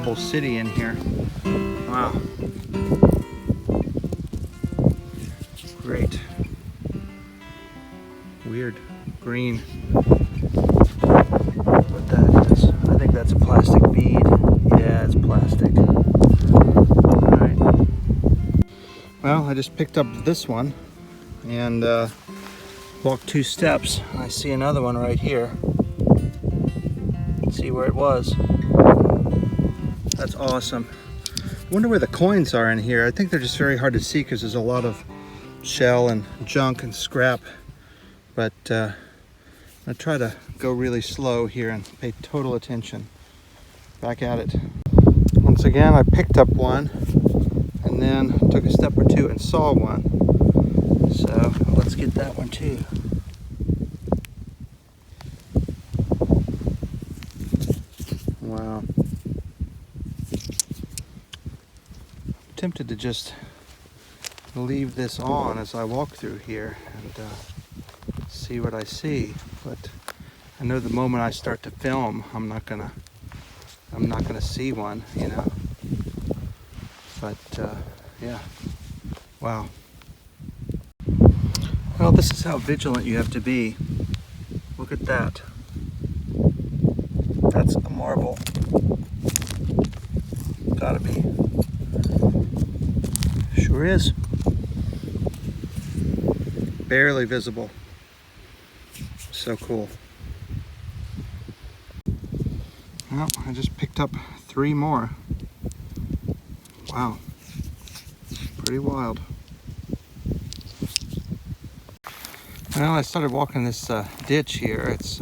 whole city in here. Wow. Great. Weird green. What that is. I think that's a plastic bead. Yeah, it's plastic. Alright. Well, I just picked up this one and walked 2 steps. I see another one right here. See where it was. That's awesome. I wonder where the coins are in here. I think they're just very hard to see because there's a lot of shell and junk and scrap. But I'm gonna try to go really slow here and pay total attention. Back at it. Once again, I picked up one and then took a step or 2 and saw one. So let's get that one too. Wow. I'm tempted to just leave this on as I walk through here and see what I see, but I know the moment I start to film, I'm not gonna see one, you know. But yeah, wow. Well, this is how vigilant you have to be. Look at that. That's a marble. Gotta be. Sure is. Barely visible. So cool. Well, I just picked up 3 more. Wow. Pretty wild. Well, I started walking this ditch here. It's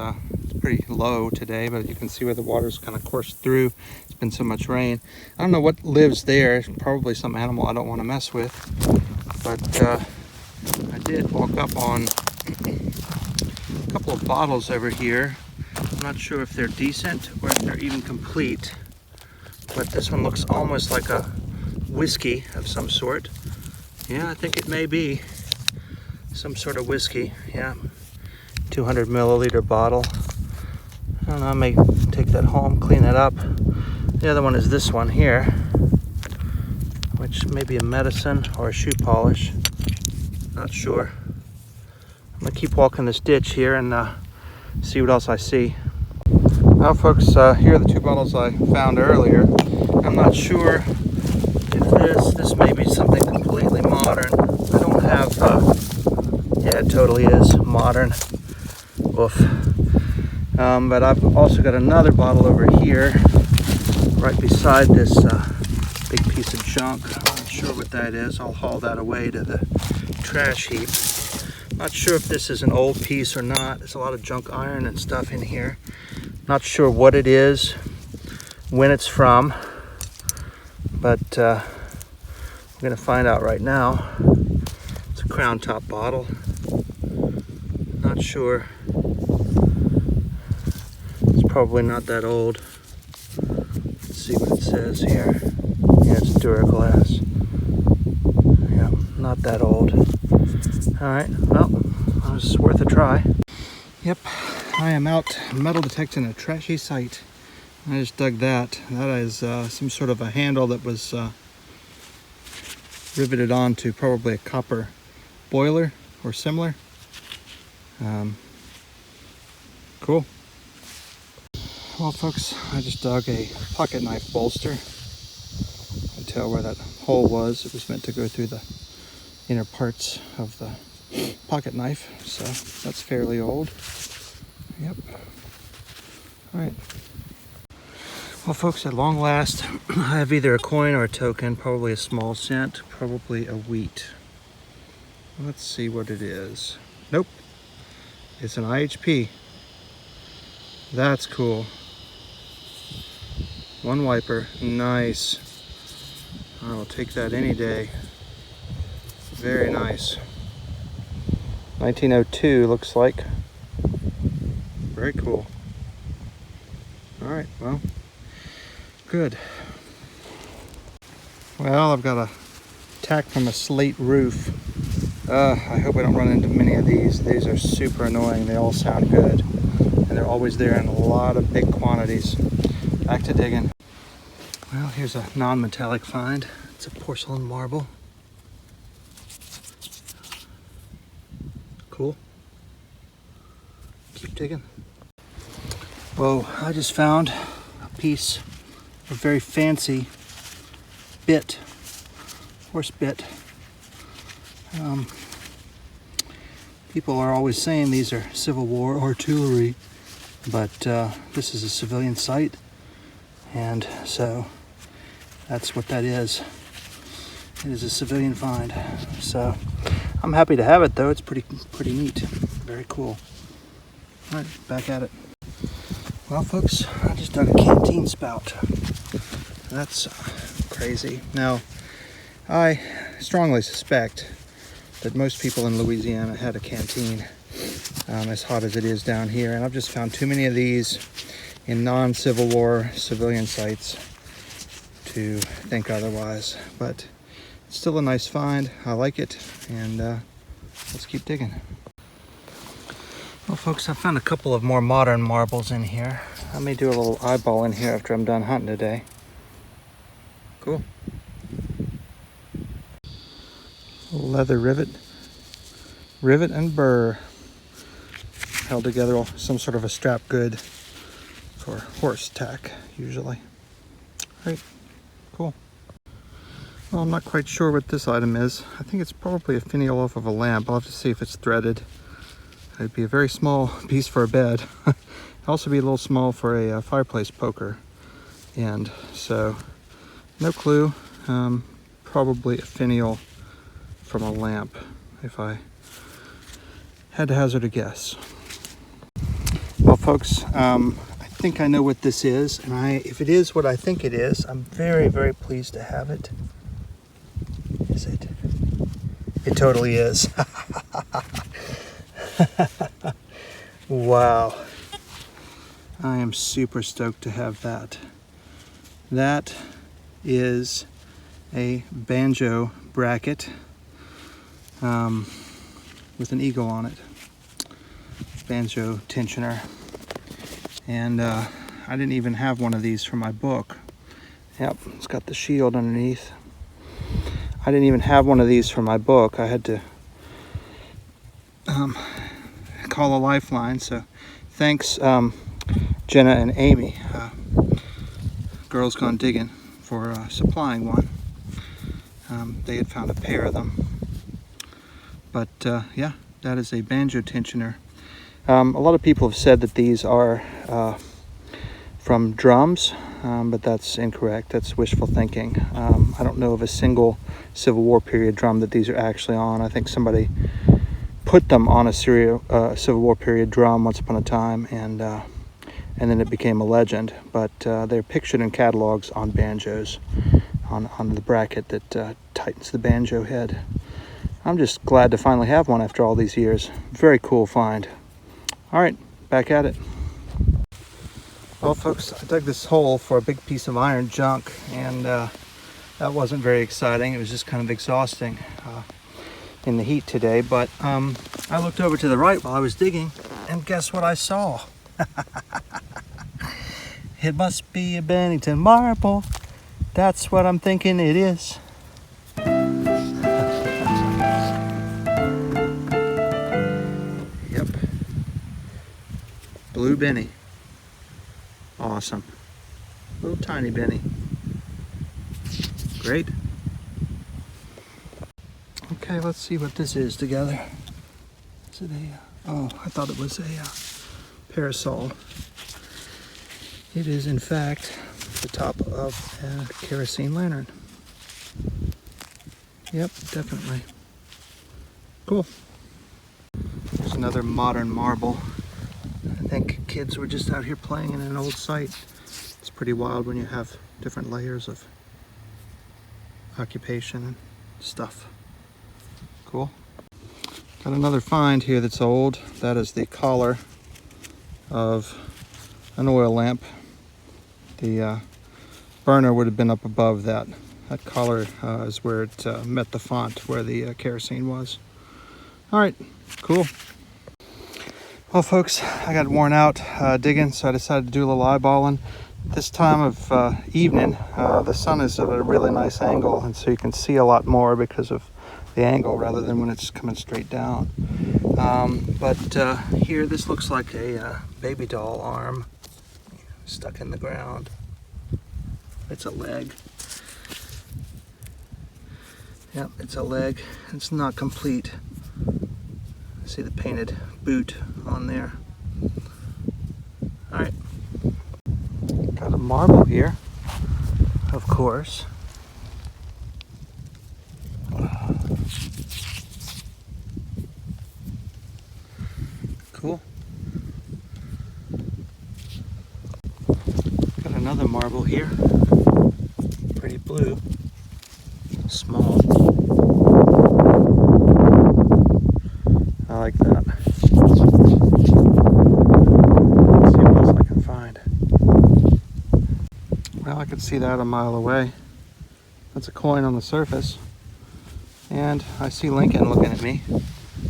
pretty low today, but you can see where the water's kind of coursed through. It's been so much rain. I don't know what lives there. It's probably some animal I don't want to mess with. But I did walk up on a couple of bottles over here. I'm not sure if they're decent or if they're even complete. But this one looks almost like a whiskey of some sort. Yeah, I think it may be some sort of whiskey. Yeah, 200 milliliter bottle. I don't know, I may take that home, clean it up. The other one is this one here, which may be a medicine or a shoe polish. Not sure. I'm gonna keep walking this ditch here and see what else I see. Now folks, here are the 2 bottles I found earlier. I'm not sure if this may be something completely modern. I don't have, yeah, it totally is modern. Oof. But I've also got another bottle over here, right beside this big piece of junk. I'm not sure what that is. I'll haul that away to the trash heap. Not sure if this is an old piece or not. There's a lot of junk iron and stuff in here. Not sure what it is, when it's from, but we're gonna find out right now. It's a crown top bottle. Not sure. It's probably not that old. Let's see what it says here. Yeah, it's Duraglass. Yeah, not that old. All right, well, it's worth a try. Yep, I am out metal detecting a trashy site. I just dug that. That is some sort of a handle that was riveted onto probably a copper boiler or similar. Cool. Well folks, I just dug a pocket knife bolster. You can tell where that hole was. It was meant to go through the inner parts of the pocket knife, so that's fairly old. Yep. All right. Well folks, at long last, I have either a coin or a token, probably a small cent, probably a wheat. Let's see what it is. Nope. It's an IHP. That's cool. 1 wiper. Nice. I will take that any day. Very nice. 1902 looks like. Very cool. All right, well, good. Well, I've got a tack from a slate roof. I hope I don't run into many of these. These are super annoying. They all sound good, and they're always there in a lot of big quantities. Back to digging. Well, here's a non-metallic find. It's a porcelain marble. Cool. Keep digging. Whoa, I just found a piece of very fancy bit, horse bit. People are always saying these are Civil War artillery, but this is a civilian site, and so that's what that is. It is a civilian find. So I'm happy to have it, though. It's pretty neat. Very cool. All right, back at it. Well, folks, I just dug a canteen spout. That's crazy. Now, I strongly suspect that most people in Louisiana had a canteen, as hot as it is down here. And I've just found too many of these in non-Civil War civilian sites to think otherwise. But it's still a nice find. I like it, and let's keep digging. Well, folks, I found a couple of more modern marbles in here. I may do a little eyeball in here after I'm done hunting today. Cool. Leather rivet and burr held together, some sort of a strap good for horse tack usually. Right, cool. Well, I'm not quite sure what this item is. I think it's probably a finial off of a lamp. I'll have to see if it's threaded. It'd be a very small piece for a bed. It'd also be a little small for a fireplace poker end. So no clue. Probably a finial from a lamp, if I had to hazard a guess. Well, folks, I think I know what this is, and if it is what I think it is, I'm very, very pleased to have it. Is it? It totally is. Wow. I am super stoked to have that. That is a banjo bracket with an eagle on it. Banjo tensioner. And I didn't even have one of these for my book. Yep, it's got the shield underneath. I didn't even have one of these for my book. I had to call a lifeline. So thanks, Jenna and Amy, Girls Gone Digging, for supplying one. They had found a pair of them. But yeah, that is a banjo tensioner. A lot of people have said that these are from drums, but that's incorrect. That's wishful thinking. I don't know of a single Civil War period drum that these are actually on. I think somebody put them on a Civil War period drum once upon a time, and then it became a legend. But they're pictured in catalogs on banjos, on the bracket that tightens the banjo head. I'm just glad to finally have one after all these years. Very cool find. All right, back at it. Well, folks, I dug this hole for a big piece of iron junk, and that wasn't very exciting. It was just kind of exhausting in the heat today. But I looked over to the right while I was digging, and guess what I saw? It must be a Bennington marble. That's what I'm thinking it is. Yep. Blue Benny. Awesome. Little tiny Benny. Great. Okay, let's see what this is together. Is it a, oh, I thought it was a parasol. It is, in fact, the top of a kerosene lantern. Yep, definitely. Cool. There's another modern marble. I think kids were just out here playing in an old site. It's pretty wild when you have different layers of occupation and stuff. Cool. Got another find here that's old. That is the collar of an oil lamp. The burner would have been up above that. That collar is where it met the font, where the kerosene was. All right, cool. Well, folks, I got worn out digging, so I decided to do a little eyeballing. This time of evening, the sun is at a really nice angle, and so you can see a lot more because of the angle rather than when it's coming straight down. But here, this looks like a baby doll arm stuck in the ground. It's a leg. Yep, it's a leg. It's not complete. See the painted boot on there. All right. Got a marble here, of course. Cool. Got another marble here. Pretty blue. Small. I like that. Let's see what else I can find. Well, I could see that a mile away. That's a coin on the surface. And I see Lincoln looking at me.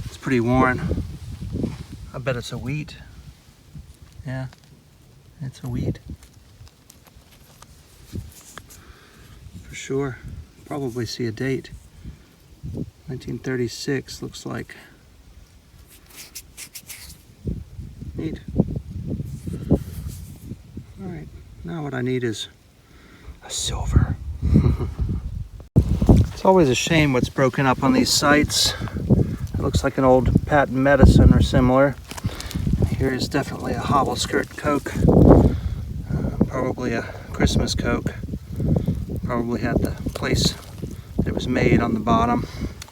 It's pretty worn. I bet it's a wheat. Yeah, it's a wheat. For sure. Probably see a date. 1936 looks like. Neat. All right, now what I need is a silver. It's always a shame what's broken up on these sites. It looks like an old patent medicine or similar. Here is definitely a hobble skirt Coke. Probably a Christmas Coke. Probably had the place that it was made on the bottom.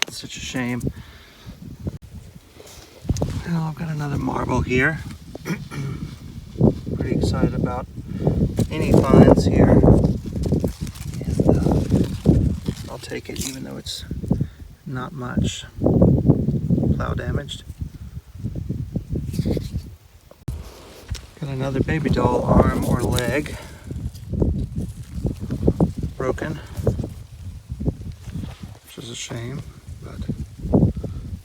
It's such a shame. Now I've got another marble here. Pretty excited about any finds here. And I'll take it even though it's not much. Plow damaged. Got another baby doll arm or leg. Broken. Which is a shame, but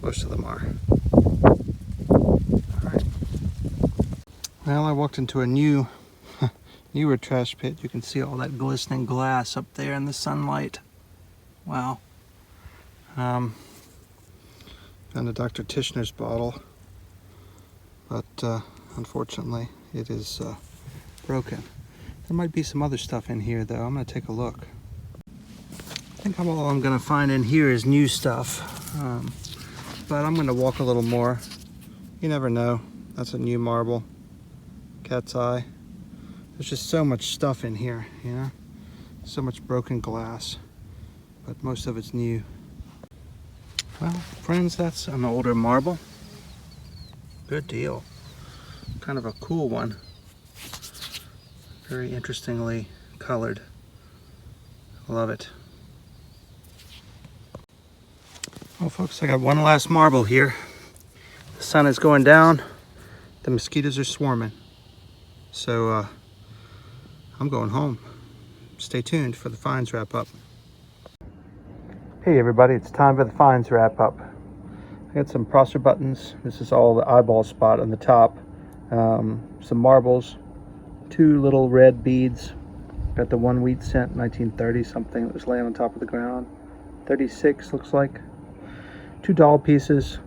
most of them are. Alright. Well, I walked into a newer trash pit. You can see all that glistening glass up there in the sunlight. Wow. Found a Dr. Tishner's bottle, but unfortunately it is broken. There might be some other stuff in here though. I'm going to take a look. I think all I'm going to find in here is new stuff, but I'm going to walk a little more. You never know. That's a new marble. Cat's eye. There's just so much stuff in here, you know? So much broken glass, but most of it's new. Well, friends, that's an older marble. Good deal. Kind of a cool one. Very interestingly colored. Love it. Well, folks, I got one last marble here. The sun is going down. The mosquitoes are swarming. So I'm going home. Stay tuned for the finds wrap up. Hey everybody, it's time for the finds wrap up. I got some Prosser buttons. This is all the eyeball spot on the top. Some marbles, 2 little red beads. Got the 1 wheat cent, 1930 something that was laying on top of the ground. 36 looks like. 2 doll pieces.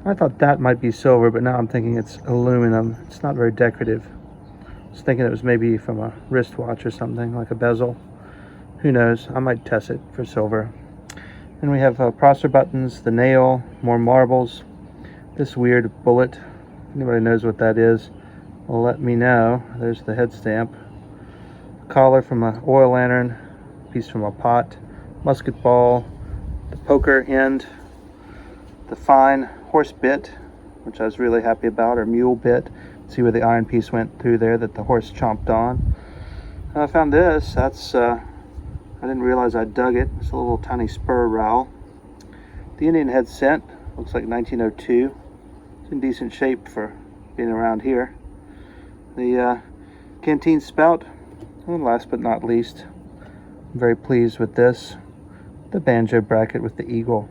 I thought that might be silver, but now I'm thinking it's aluminum. It's not very decorative. I was thinking it was maybe from a wristwatch or something, like a bezel. Who knows? I might test it for silver. Then we have Prosser buttons, the nail, more marbles, this weird bullet. If anybody knows what that is, well, let me know. There's the head stamp. Collar from an oil lantern, piece from a pot, musket ball, the poker end, the fine horse bit, which I was really happy about, or mule bit. See where the iron piece went through there that the horse chomped on. I found this. That's I didn't realize I dug it. It's a little tiny spur rowel. The Indian head cent, looks like 1902. It's in decent shape for being around here. The canteen spout, and last but not least, I'm very pleased with this. The banjo bracket with the eagle.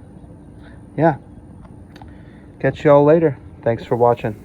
Yeah. Catch y'all later. Thanks for watching.